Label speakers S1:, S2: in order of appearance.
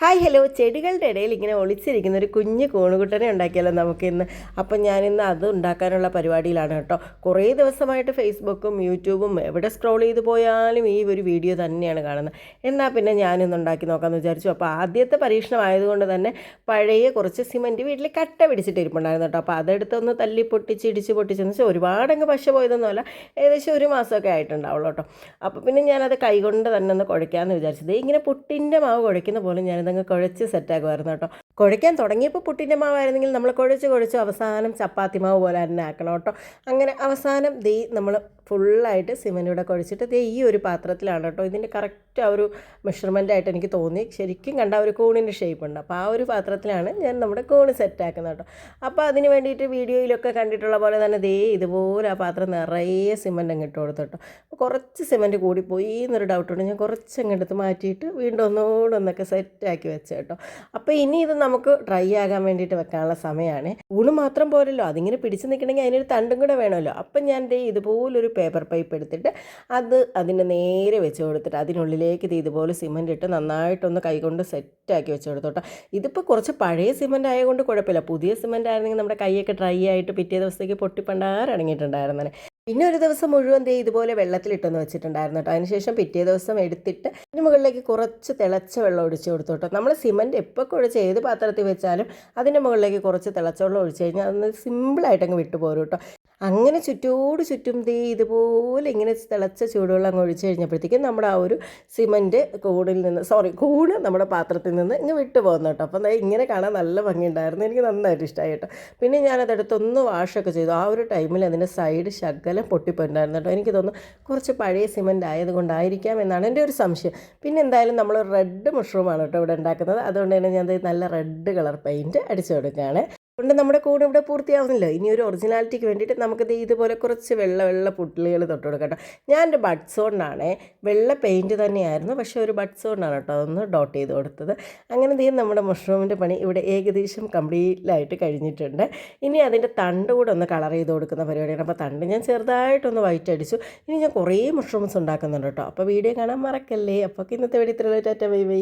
S1: Hi hello, ചെടികളുടെ ഇടയിൽ ഇങ്ങനെ ഒളിച്ചിരിക്കുന്ന ഒരു കുഞ്ഞ് കൂണുകുട്ടനെ ഉണ്ടാക്കിയാലോ നമുക്കിന്ന്. അപ്പം ഞാനിന്ന് അത് ഉണ്ടാക്കാനുള്ള പരിപാടിയിലാണ് കേട്ടോ. കുറേ ദിവസമായിട്ട് ഫേസ്ബുക്കും യൂട്യൂബും എവിടെ സ്ക്രോൾ ചെയ്ത് പോയാലും ഈ ഒരു വീഡിയോ തന്നെയാണ് കാണുന്നത്. എന്നാൽ പിന്നെ ഞാനിന്ന് ഉണ്ടാക്കി നോക്കാമെന്ന് വിചാരിച്ചു. അപ്പോൾ ആദ്യത്തെ പരീക്ഷണം ആയതുകൊണ്ട് തന്നെ പഴയ കുറച്ച് സിമൻറ്റ് വീട്ടിൽ കട്ട പിടിച്ചിട്ട് ഇരിപ്പുണ്ടായിരുന്നു കേട്ടോ. അപ്പോൾ അതെടുത്തൊന്ന് തല്ലി പൊട്ടിച്ച് ഇടിച്ച് പൊട്ടിച്ചെന്ന് വെച്ചാൽ ഒരുപാടങ്ങ് പശ പോയതൊന്നുമല്ല, ഏകദേശം ഒരു മാസമൊക്കെ ആയിട്ടുണ്ടാവുള്ളൂ കേട്ടോ. അപ്പോൾ പിന്നെ ഞാനത് കൈകൊണ്ട് തന്നെ ഒന്ന് കുഴയ്ക്കാമെന്ന് വിചാരിച്ചത്. ഇങ്ങനെ പുട്ടിൻ്റെ മാവ് കുഴയ്ക്കുന്ന പോലെ ഞാനിതങ്ങ് കുഴച്ച് സെറ്റാക്കുമായിരുന്നു കേട്ടോ. കുഴയ്ക്കാൻ തുടങ്ങിയപ്പോൾ പുട്ടിൻ്റെ മാവായിരുന്നെങ്കിൽ നമ്മൾ കുഴച്ച് അവസാനം ചപ്പാത്തി മാവ് പോലെ തന്നെ ആക്കണം കേട്ടോ. അങ്ങനെ അവസാനം നമ്മൾ ഫുള്ളായിട്ട് സിമൻറ്റ് ഇവിടെ കുഴച്ചിട്ട് ഈ ഒരു പാത്രത്തിലാണ് കേട്ടോ. ഇതിൻ്റെ കറക്റ്റ് ആ ഒരു മെഷർമെൻറ്റായിട്ട് എനിക്ക് തോന്നി. ശരിക്കും കണ്ട ഒരു കൂണിൻ്റെ ഷേപ്പ് ഉണ്ട്. അപ്പോൾ ആ ഒരു പാത്രത്തിലാണ് ഞാൻ നമ്മുടെ കൂണ് സെറ്റാക്കുന്നത് കേട്ടോ. അപ്പോൾ അതിന് വേണ്ടിയിട്ട് വീഡിയോയിലൊക്കെ കണ്ടിട്ടുള്ള പോലെ തന്നെ ഇതുപോലെ ആ പാത്രം നിറയെ സിമൻറ്റ് അങ്ങ് ഇട്ട് കൊടുത്തു കേട്ടോ. അപ്പോൾ കുറച്ച് സിമൻറ്റ് കൂടിപ്പോയി എന്നൊരു ഡൗട്ടുണ്ട്. ഞാൻ കുറച്ച് അങ്ങെടുത്ത് മാറ്റിയിട്ട് വീണ്ടും ഒന്നൊക്കെ സെറ്റാക്കി വെച്ച് കേട്ടോ. അപ്പോൾ ഇനി ഇത് നമുക്ക് ഡ്രൈ ആകാൻ വേണ്ടിയിട്ട് വെക്കാനുള്ള സമയമാണ്. ഊണ് മാത്രം പോരല്ലോ, അതിങ്ങനെ പിടിച്ച് നിൽക്കണമെങ്കിൽ അതിനൊരു തണ്ടും കൂടെ വേണമല്ലോ. അപ്പം ഞാൻ ഇതുപോലൊരു പേപ്പർ പൈപ്പ് എടുത്തിട്ട് അതിൻ്റെ നേരെ വെച്ച് കൊടുത്തിട്ട് അതിനുള്ളിലേക്ക് ഇതുപോലെ സിമൻറ്റ് ഇട്ട് നന്നായിട്ടൊന്ന് കൈകൊണ്ട് സെറ്റാക്കി വെച്ച് കൊടുത്തോട്ടോ. ഇതിപ്പോൾ കുറച്ച് പഴയ സിമൻറ്റ് ആയതുകൊണ്ട് കുഴപ്പമില്ല. പുതിയ സിമൻറ്റ് ആയിരുന്നെങ്കിൽ നമ്മുടെ കൈയൊക്കെ ഡ്രൈ ആയിട്ട് പിറ്റേ ദിവസത്തേക്ക് പൊട്ടിപ്പണ്ടാറടങ്ങിയിട്ടുണ്ടായിരുന്നേ. പിന്നെ ഒരു ദിവസം മുഴുവൻ ഇതുപോലെ വെള്ളത്തിലിട്ടൊന്ന് വെച്ചിട്ടുണ്ടായിരുന്നു കേട്ടോ. അതിനുശേഷം പിറ്റേ ദിവസം എടുത്തിട്ട് അതിന് മുകളിലേക്ക് കുറച്ച് തിളച്ച വെള്ളം ഒഴിച്ച് കൊടുത്തു കേട്ടോ. നമ്മൾ സിമൻറ്റ് എപ്പോൾ കുഴച്ച് ഏത് പാത്രത്തിൽ വെച്ചാലും അതിൻ്റെ മുകളിലേക്ക് കുറച്ച് തിളച്ച വെള്ളം ഒഴിച്ച് കഴിഞ്ഞാൽ അതൊന്ന് സിമ്പിളായിട്ടങ്ങ് വിട്ടുപോരും കേട്ടോ. അങ്ങനെ ചുറ്റും ഇതുപോലെ ഇങ്ങനെ തിളച്ച ചൂടുവെള്ളം അങ്ങ് ഒഴിച്ച് കഴിഞ്ഞപ്പോഴത്തേക്കും നമ്മുടെ ആ ഒരു സിമൻറ്റ് കൂണ് നമ്മുടെ പാത്രത്തിൽ നിന്ന് ഇങ്ങ് വിട്ടു പോകുന്നു കേട്ടോ. അപ്പം ഇങ്ങനെ കാണാൻ നല്ല ഭംഗിയുണ്ടായിരുന്നു. എനിക്ക് നന്നായിട്ട് ഇഷ്ടമായി കേട്ടോ. പിന്നെ ഞാനതെടുത്തൊന്ന് വാഷൊക്കെ ചെയ്തു. ആ ഒരു ടൈമിൽ അതിൻ്റെ സൈഡ് ശകലം പൊട്ടിപ്പോയിട്ടുണ്ടായിരുന്നു കേട്ടോ. എനിക്ക് തോന്നുന്നു കുറച്ച് പഴയ സിമൻറ്റ് ആയതുകൊണ്ടായിരിക്കാം എന്നാണ് എൻ്റെ ഒരു സംശയം. പിന്നെ എന്തായാലും നമ്മൾ റെഡ് മഷ്റൂമാണ് കേട്ടോ ഇവിടെ ഉണ്ടാക്കുന്നത്. അതുകൊണ്ട് തന്നെ ഞാൻ നല്ല റെഡ് കളർ പെയിൻറ്റ് അടിച്ചു കൊടുക്കുകയാണ്. കൊണ്ട് നമ്മുടെ കൂടെ ഇവിടെ പൂർത്തിയാവുന്നില്ല. ഇനി ഒരു ഒറിജിനാലിറ്റിക്ക് വേണ്ടിയിട്ട് നമുക്കിത് ഇതുപോലെ കുറച്ച് വെള്ള പുട്ടിലുകൾ തൊട്ട് കൊടുക്കാം കേട്ടോ. ഞാൻ എൻ്റെ ബഡ്സ് കൊണ്ടാണ് വെള്ള പെയിൻറ്റ് തന്നെയായിരുന്നു, പക്ഷേ ഒരു ബഡ്സ് കൊണ്ടാണ് കേട്ടോ അതൊന്ന് ഡോട്ട് ചെയ്ത് കൊടുത്തത്. അങ്ങനെ നമ്മുടെ മഷ്റൂമിൻ്റെ പണി ഇവിടെ ഏകദേശം കംപ്ലീറ്റായിട്ട് കഴിഞ്ഞിട്ടുണ്ട്. ഇനി അതിൻ്റെ തണ്ട് കൂടെ ഒന്ന് കളർ ചെയ്ത് കൊടുക്കുന്ന പരിപാടിയാണ്. അപ്പോൾ തണ്ട് ഞാൻ ചെറുതായിട്ടൊന്ന് വൈറ്റ് അടിച്ചു. ഇനി ഞാൻ കുറേ മഷ്റൂംസ് ഉണ്ടാക്കുന്നുണ്ട് കേട്ടോ. അപ്പോൾ വീഡിയോ കാണാൻ മറക്കല്ലേ. അപ്പോൾ ഇന്നത്തെ വീഡിയോ ഇത്രയുള്ള ടാറ്റ ബൈ ബൈ.